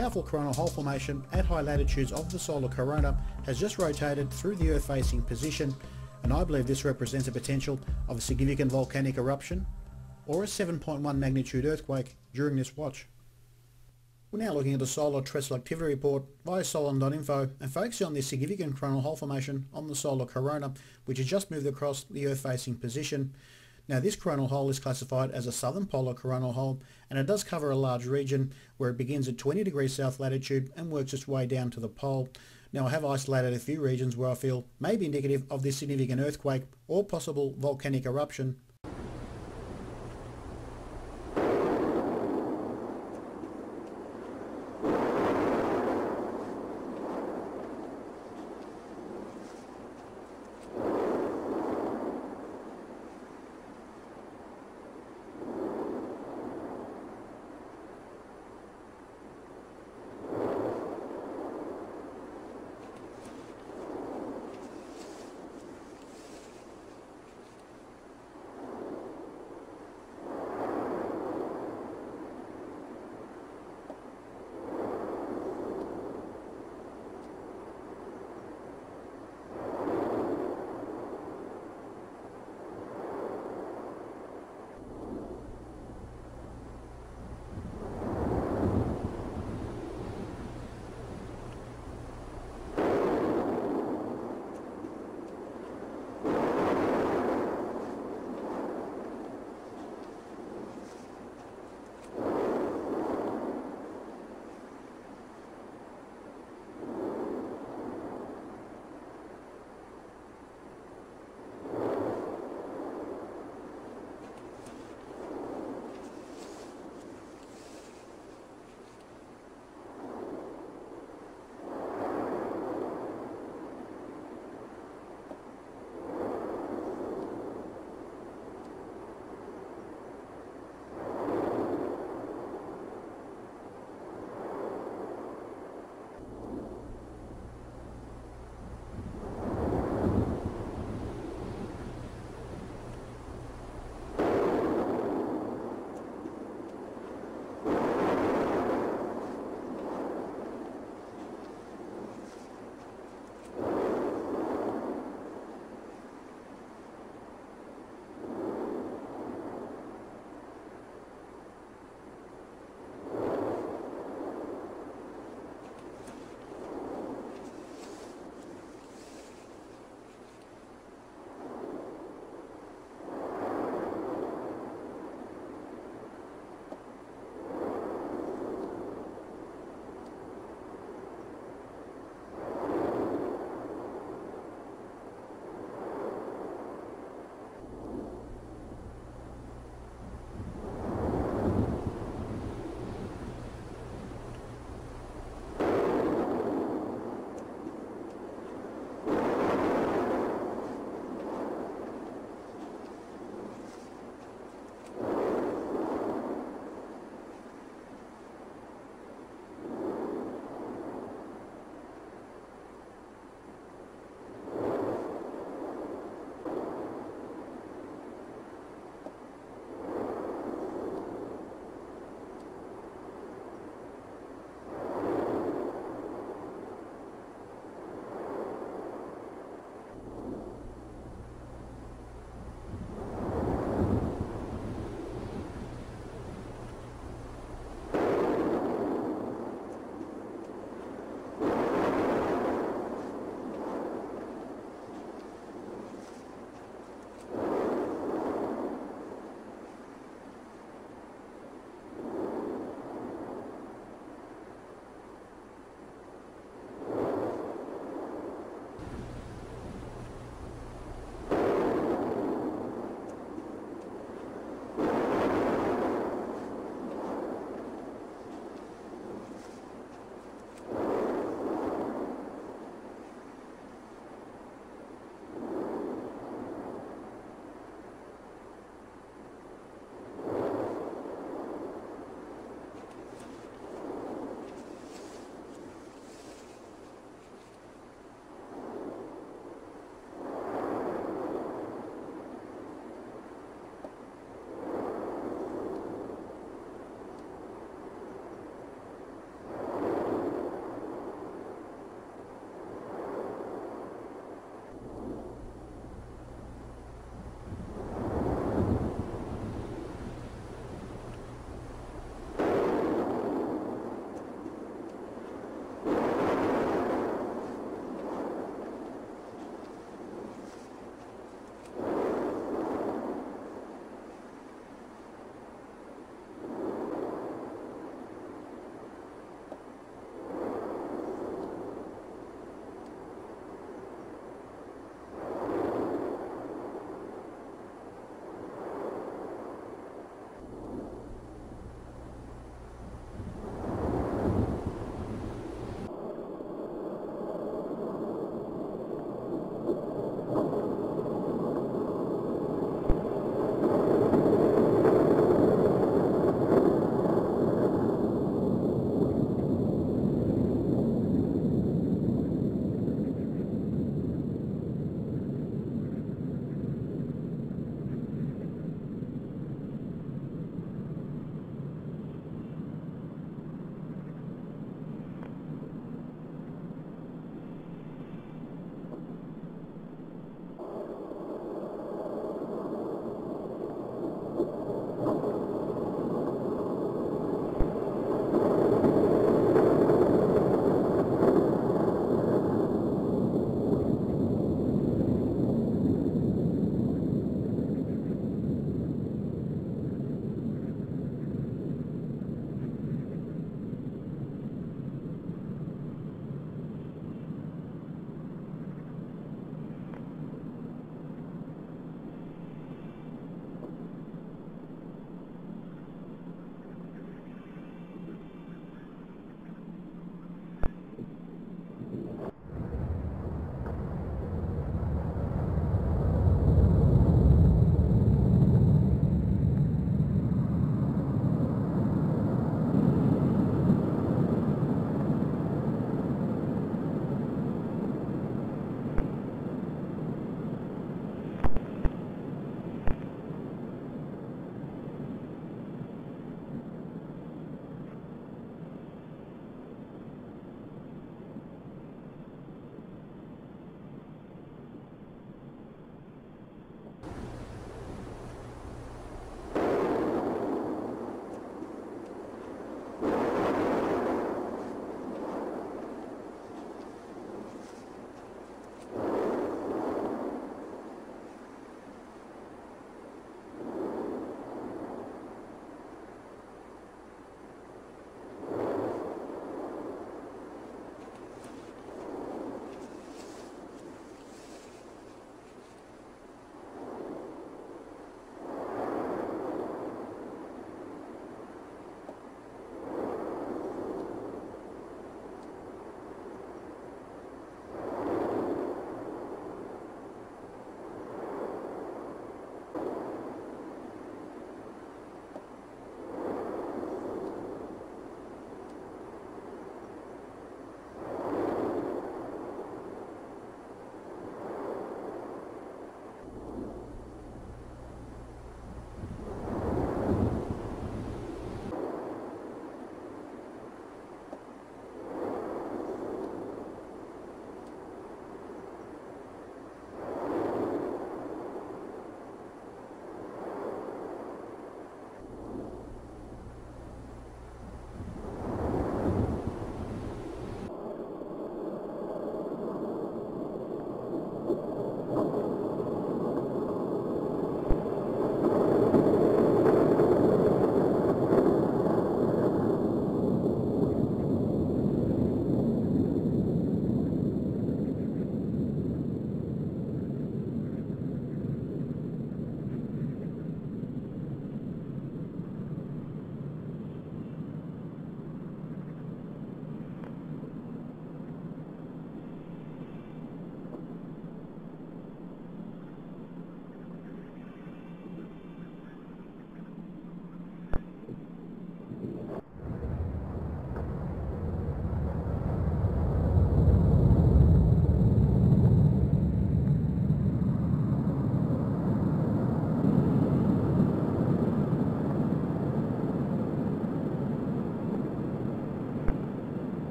powerful coronal hole formation at high latitudes of the solar corona has just rotated through the Earth facing position, and I believe this represents a potential of a significant volcanic eruption or a 7.1 magnitude earthquake during this watch. We're now looking at the solar terrestrial activity report via solar.info and focusing on this significant coronal hole formation on the solar corona, which has just moved across the Earth facing position. Now this coronal hole is classified as a southern polar coronal hole, and it does cover a large region where it begins at 20 degrees south latitude and works its way down to the pole. Now I have isolated a few regions where I feel may be indicative of this significant earthquake or possible volcanic eruption.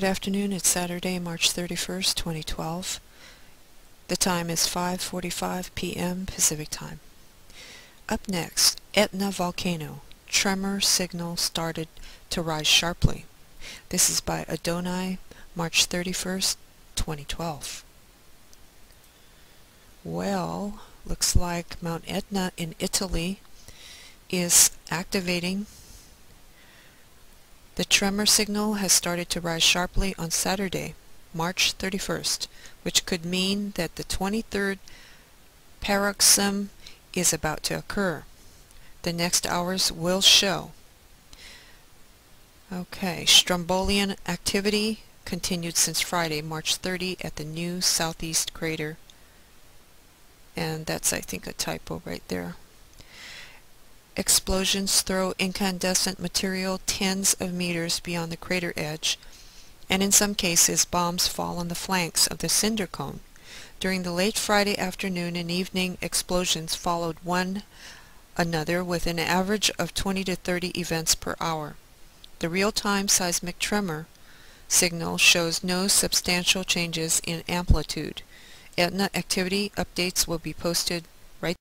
Good afternoon. It's Saturday, March 31st, 2012. The time is 5:45 p.m. Pacific Time. Up next, Etna volcano. Tremor signal started to rise sharply. This is by Adonai, March 31st, 2012. Well, looks like Mount Etna in Italy is activating. The tremor signal has started to rise sharply on Saturday, March 31st, which could mean that the 23rd paroxysm is about to occur. The next hours will show. Okay, Strombolian activity continued since Friday, March 30 at the new southeast crater. And that's, I think, a typo right there. Explosions throw incandescent material tens of meters beyond the crater edge, and in some cases bombs fall on the flanks of the cinder cone. During the late Friday afternoon and evening, explosions followed one another with an average of 20 to 30 events per hour. The real-time seismic tremor signal shows no substantial changes in amplitude. Etna activity updates will be posted right.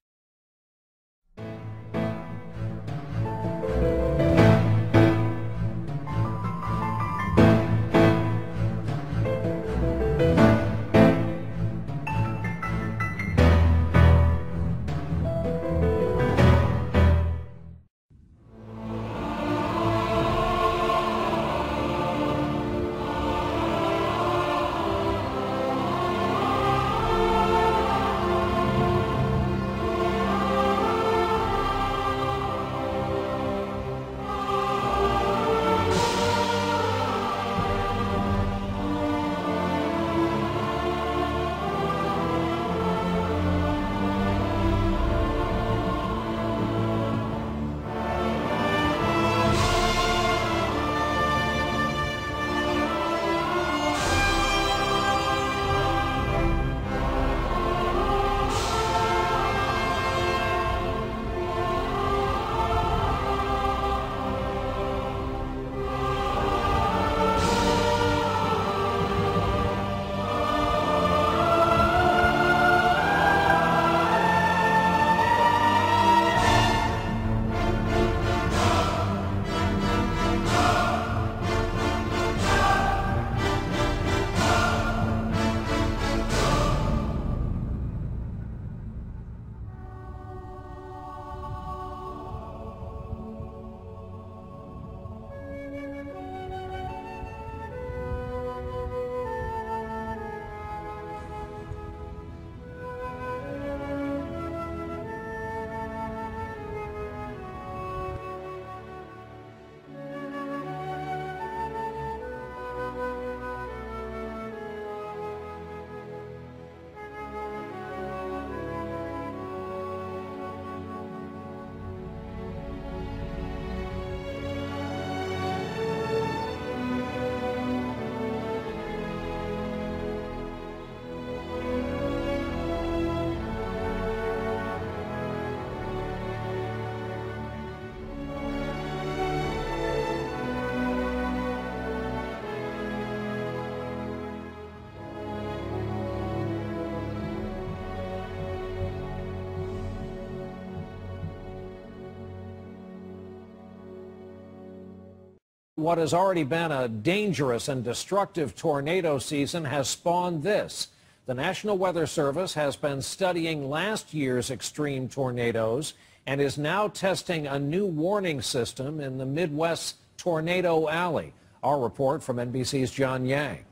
What has already been a dangerous and destructive tornado season has spawned this. The National Weather Service has been studying last year's extreme tornadoes and is now testing a new warning system in the Midwest's Tornado Alley. Our report from NBC's John Yang.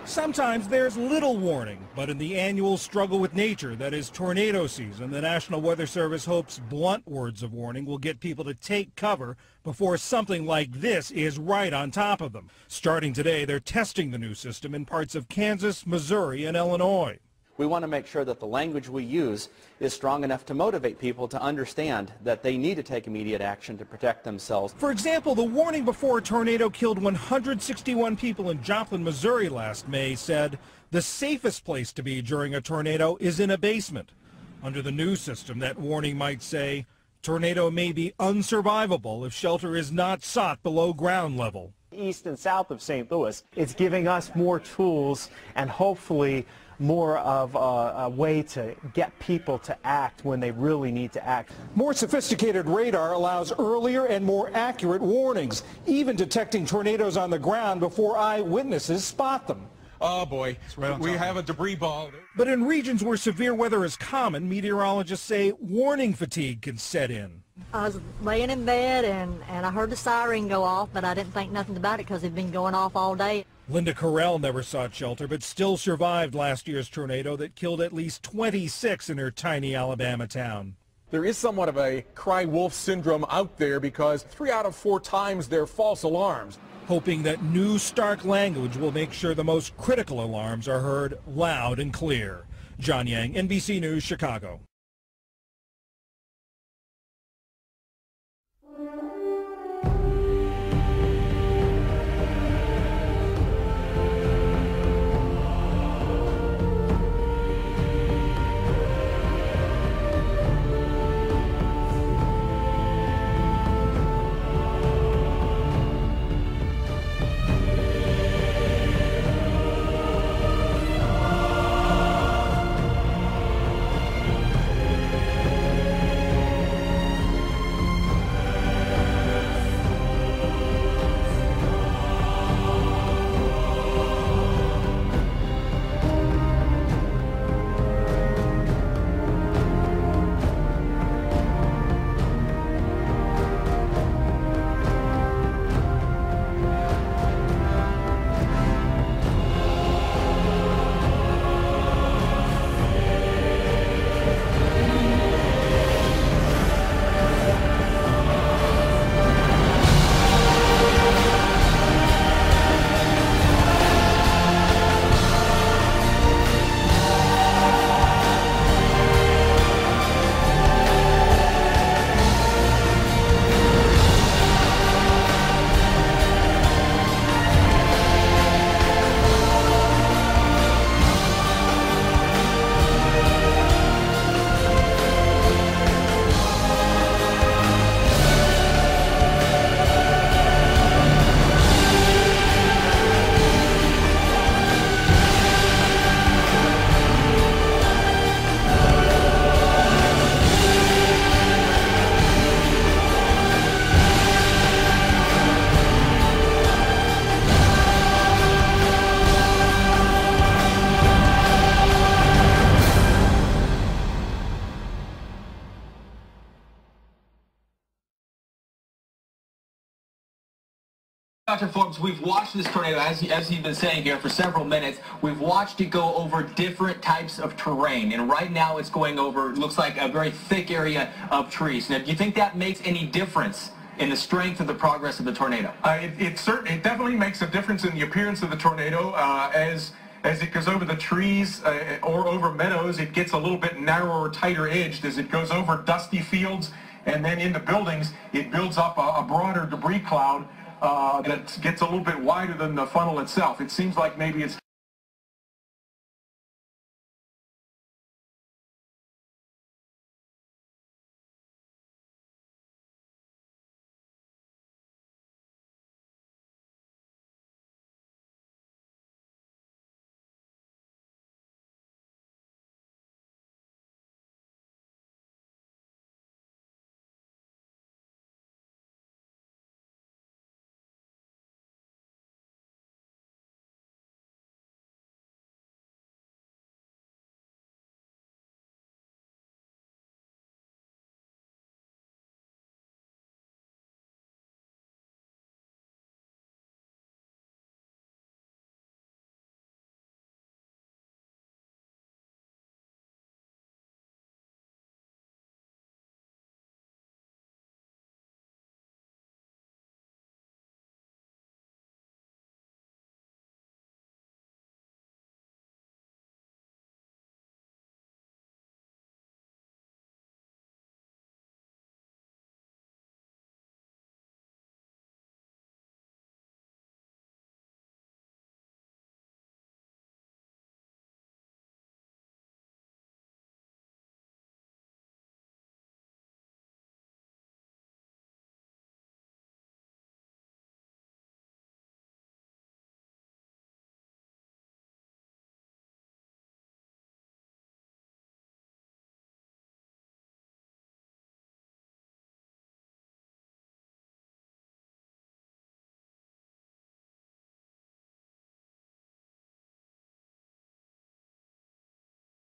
Sometimes there's little warning, but in the annual struggle with nature that is tornado season, the National Weather Service hopes blunt words of warning will get people to take cover before something like this is right on top of them. Starting today, they're testing the new system in parts of Kansas, Missouri, and Illinois. We want to make sure that the language we use is strong enough to motivate people to understand that they need to take immediate action to protect themselves. For example, the warning before a tornado killed 161 people in Joplin, Missouri last May said the safest place to be during a tornado is in a basement. Under the new system, that warning might say, Tornado may be unsurvivable if shelter is not sought below ground level. East and south of St. Louis, it's giving us more tools and hopefully more of a way to get people to act when they really need to act. More sophisticated radar allows earlier and more accurate warnings, even detecting tornadoes on the ground before eyewitnesses spot them. Oh boy, we have a debris ball. But in regions where severe weather is common, meteorologists say warning fatigue can set in. I was laying in bed and I heard the siren go off, but I didn't think nothing about it because it'd been going off all day. Linda Carell never sought shelter, but still survived last year's tornado that killed at least 26 in her tiny Alabama town. There is somewhat of a cry wolf syndrome out there because 3 out of 4 times they're false alarms. Hoping that new stark language will make sure the most critical alarms are heard loud and clear. John Yang, NBC News, Chicago. Dr. Forbes, we've watched this tornado, as you've been saying here, for several minutes. We've watched it go over different types of terrain, and right now it's going over, looks like a very thick area of trees. Now, do you think that makes any difference in the strength of the progress of the tornado? It definitely makes a difference in the appearance of the tornado. As it goes over the trees or over meadows, it gets a little bit narrower, tighter edged. As it goes over dusty fields and then into buildings, it builds up a broader debris cloud that gets a little bit wider than the funnel itself. It seems like maybe it's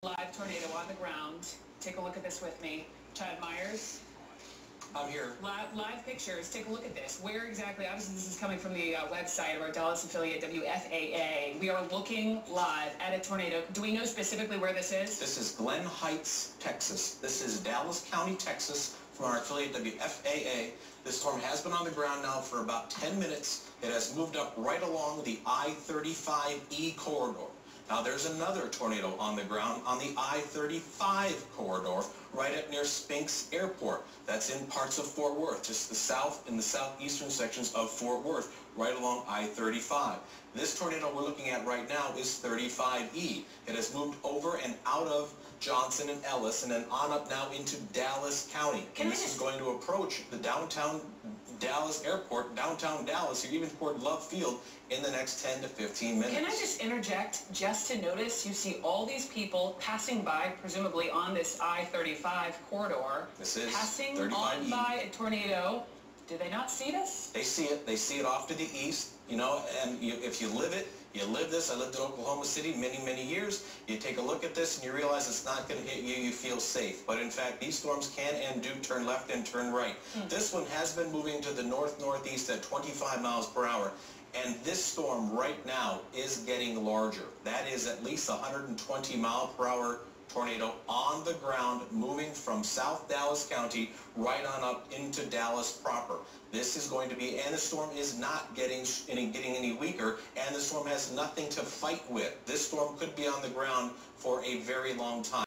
Live tornado on the ground. Take a look at this with me. Chad Myers. I'm here. Live pictures. Take a look at this. Where exactly? Obviously, this is coming from the website of our Dallas affiliate, WFAA. We are looking live at a tornado. Do we know specifically where this is? This is Glen Heights, Texas. This is Dallas County, Texas, from our affiliate, WFAA. This storm has been on the ground now for about 10 minutes. It has moved up right along the I-35E corridor. Now, there's another tornado on the ground on the I-35 corridor right up near Spinks Airport. That's in parts of Fort Worth, just the south and the southeastern sections of Fort Worth, right along I-35. This tornado we're looking at right now is 35E. It has moved over and out of Johnson and Ellis and then on up now into Dallas County. And this is going to approach the downtown Dallas airport, downtown Dallas, or even toward Love Field in the next 10 to 15 minutes. Can I just interject just to notice you see all these people passing by, presumably on this I-35 corridor. This is passing 35E. on by a tornado. Do they not see this? They see it. They see it off to the east, you know, and if you live it, you live this. I lived in Oklahoma City many, many years. You take a look at this and you realize it's not going to hit you. You feel safe. But in fact, these storms can and do turn left and turn right. This one has been moving to the north-northeast at 25 miles per hour. And this storm right now is getting larger. That is at least 120 mile per hour tornado on the ground moving from South Dallas County right on up into Dallas proper. This is going to be, and the storm is not getting any weaker, and the storm has nothing to fight with. This storm could be on the ground for a very long time.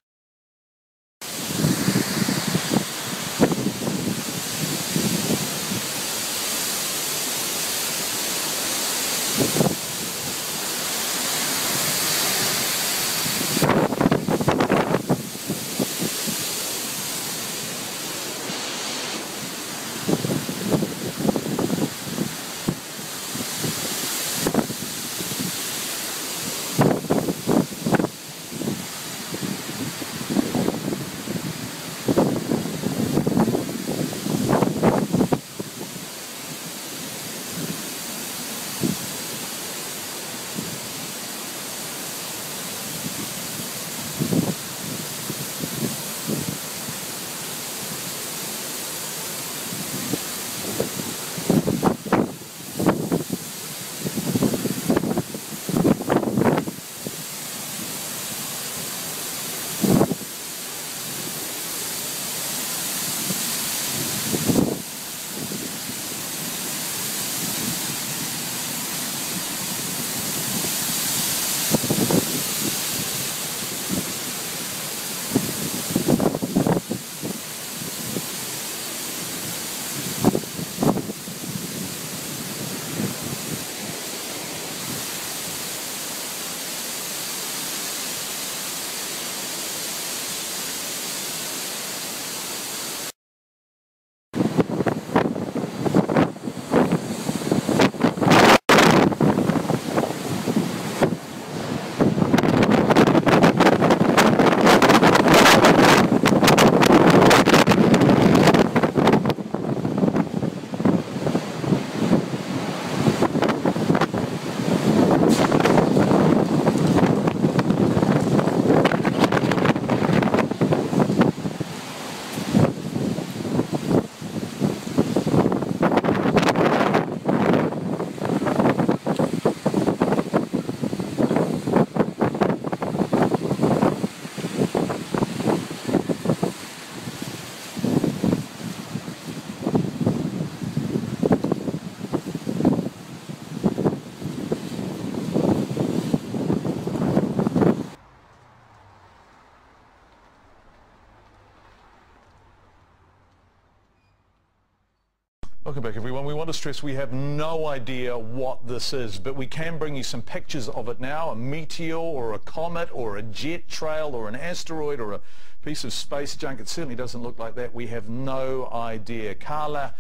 Welcome back, everyone. We want to stress we have no idea what this is, but we can bring you some pictures of it now. A meteor or a comet or a jet trail or an asteroid or a piece of space junk. It certainly doesn't look like that. We have no idea. Carla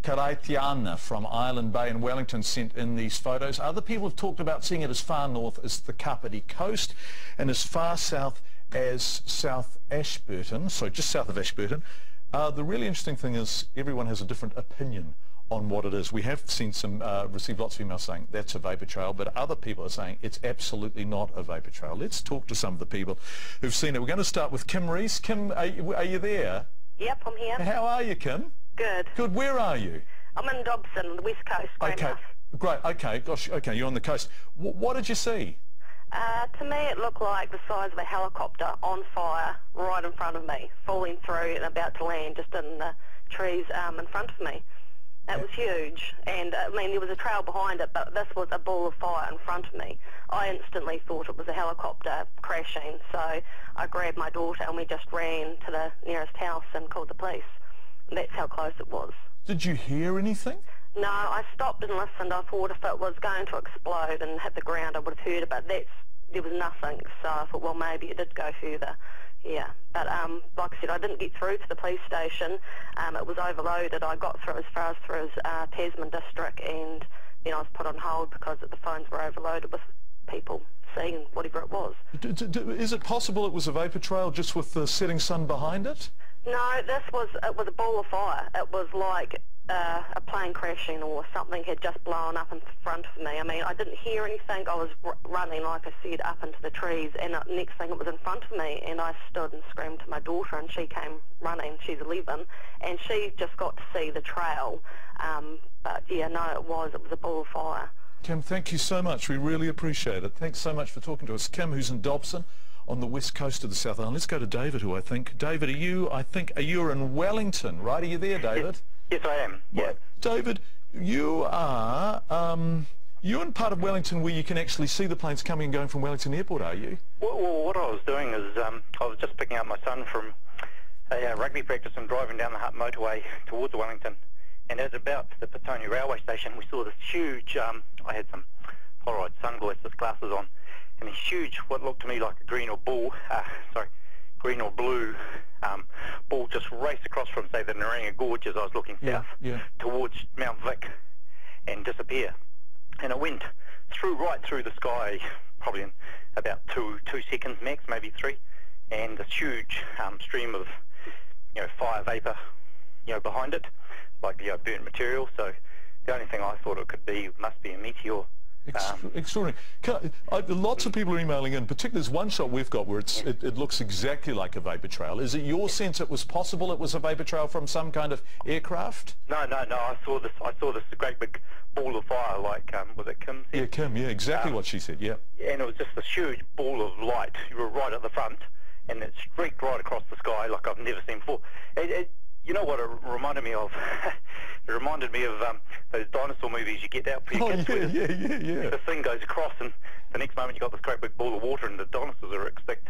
Karaitiana from Island Bay in Wellington sent in these photos. Other people have talked about seeing it as far north as the Kapiti Coast and as far south as South Ashburton, so just south of Ashburton. The really interesting thing is everyone has a different opinion on what it is. We have seen some, received lots of emails saying that's a vapor trail, but other people are saying it's absolutely not a vapor trail. Let's talk to some of the people who've seen it. We're going to start with Kim Reese. Kim, are you there? Yep, I'm here. How are you, Kim? Good. Good. Where are you? I'm in Dobson, the West Coast. Okay, great. Okay, gosh, okay, you're on the coast. What did you see? To me, it looked like the size of a helicopter on fire right in front of me, falling through and about to land just in the trees in front of me. It was huge, and I mean, there was a trail behind it, but this was a ball of fire in front of me. I instantly thought it was a helicopter crashing, so I grabbed my daughter and we just ran to the nearest house and called the police. And that's how close it was. Did you hear anything? No, I stopped and listened. I thought if it was going to explode and hit the ground, I would have heard it, but there was nothing, so I thought, well, maybe it did go further. Yeah, but like I said, I didn't get through to the police station. It was overloaded. I got through as far as through Tasman district, and then I was put on hold because the phones were overloaded with people seeing whatever it was. Is it possible it was a vapor trail just with the setting sun behind it? No, it was a ball of fire. It was like a plane crashing or something had just blown up in front of me. I mean, I didn't hear anything. I was running, like I said, up into the trees, and the next thing it was in front of me, and I stood and screamed to my daughter, and she came running. She's 11, and she just got to see the trail. But yeah, no, it was a ball of fire. Kim, thank you so much. We really appreciate it. Thanks so much for talking to us. Kim, who's in Dobson, on the west coast of the South Island. Let's go to David, who I think, David, you're in Wellington, right? Are you there, David? Yes, I am. Yeah. David, you are, you're in part of Wellington where you can actually see the planes coming and going from Wellington Airport, are you? Well, what I was doing is I was just picking up my son from a rugby practice and driving down the Hutt motorway towards Wellington. And as about the Petone railway station, we saw this huge, I had some Polaroid sunglasses, glasses on, and a huge, what looked to me like a green or blue ball just raced across from, say, the Naringa Gorge as I was looking south towards Mount Vic and disappear. And it went right through the sky, probably in about two seconds max, maybe 3, and this huge stream of, fire vapor, behind it, like, burnt material. So the only thing I thought it could be must be a meteor. Extraordinary. Lots of people are emailing in, particularly there's one shot we've got where it looks exactly like a vapor trail. Is it your sense it was possible it was a vapor trail from some kind of aircraft? No, I saw this great big ball of fire, like, was it Kim said? Yeah, Kim, yeah, exactly what she said, yeah. And it was just this huge ball of light. You were right at the front, and it streaked right across the sky like I've never seen before. You know what it reminded me of? It reminded me of those dinosaur movies you get out for your kids. Yeah. The thing goes across, and the next moment you got this great big ball of water, and the dinosaurs are extinct.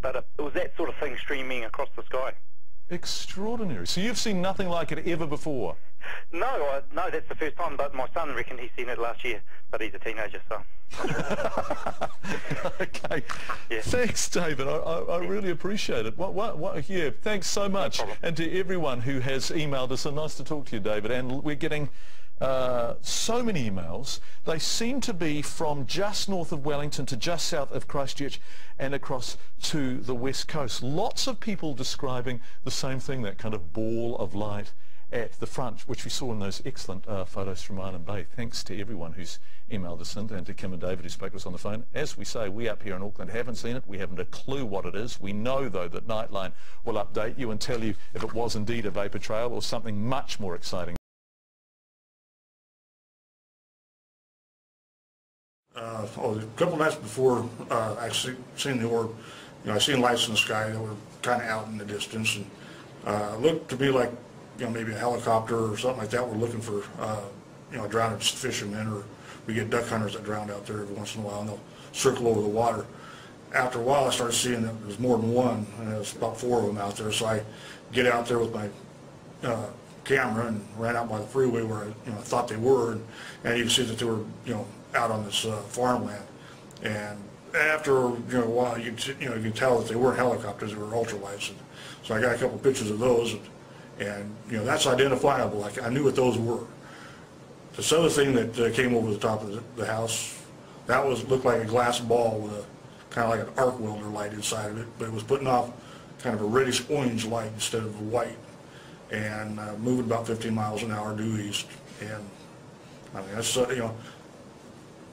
But it was that sort of thing streaming across the sky. Extraordinary. So you've seen nothing like it ever before? No, that's the first time. But my son reckoned he's seen it last year, but he's a teenager, so. Okay. Yeah. Thanks, David. I really appreciate it. Yeah, thanks so much. No, and to everyone who has emailed us, and nice to talk to you, David. And we're getting so many emails. They seem to be from just north of Wellington to just south of Christchurch and across to the west coast. Lots of people describing the same thing, that kind of ball of light at the front, which we saw in those excellent photos from Island Bay. Thanks to everyone who's emailed us in, and to Kim and David who spoke to us on the phone. As we say, we up here in Auckland haven't seen it. We haven't a clue what it is. We know, though, that Nightline will update you and tell you if it was indeed a vapor trail or something much more exciting. A couple of nights before I seen the orb, I seen lights in the sky that were kind of out in the distance, and looked to me like, maybe a helicopter or something like that. We're looking for, drowned fishermen, or we get duck hunters that drown out there every once in a while, and they'll circle over the water. After a while, I started seeing that there was more than one, and there was about 4 of them out there. So I get out there with my camera and ran out by the freeway where I thought they were, and you can see that they were, out on this farmland. And after a while, you can tell that they weren't helicopters; they were ultralights. And so I got a couple pictures of those, and that's identifiable. Like, I knew what those were. This other thing that came over the top of the house, that looked like a glass ball with kind of like an arc welder light inside of it, but it was putting off kind of a reddish orange light instead of white. and moving about 15 miles an hour due east. And I mean, that's, you know,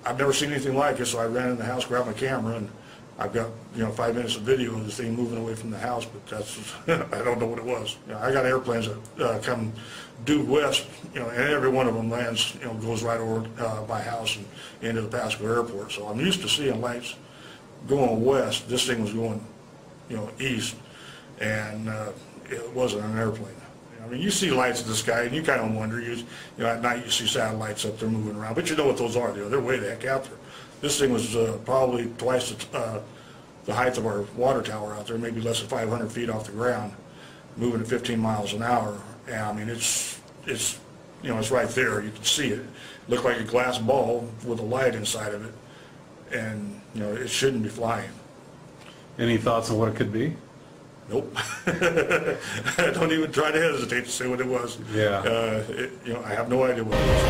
I've never seen anything like it, so I ran in the house, grabbed my camera, and I've got, you know, 5 minutes of video of the thing moving away from the house, but that's, I don't know what it was. You know, I got airplanes that come due west, you know, and every one of them lands, you know, goes right over my house and into the Pasco airport. So I'm used to seeing lights going west. This thing was going, you know, east, and it wasn't an airplane. I mean, you see lights in the sky, and you kind of wonder. You know, at night you see satellites up there moving around, but you know what those are. You know, they're way the heck out there. This thing was probably twice the height of our water tower out there, maybe less than 500 feet off the ground, moving at 15 miles an hour. And I mean, it's you know, it's right there. You can see it. It looked like a glass ball with a light inside of it, and you know, it shouldn't be flying. Any thoughts on what it could be? Nope. I don't even try to hesitate to say what it was. Yeah. You know, I have no idea what it was.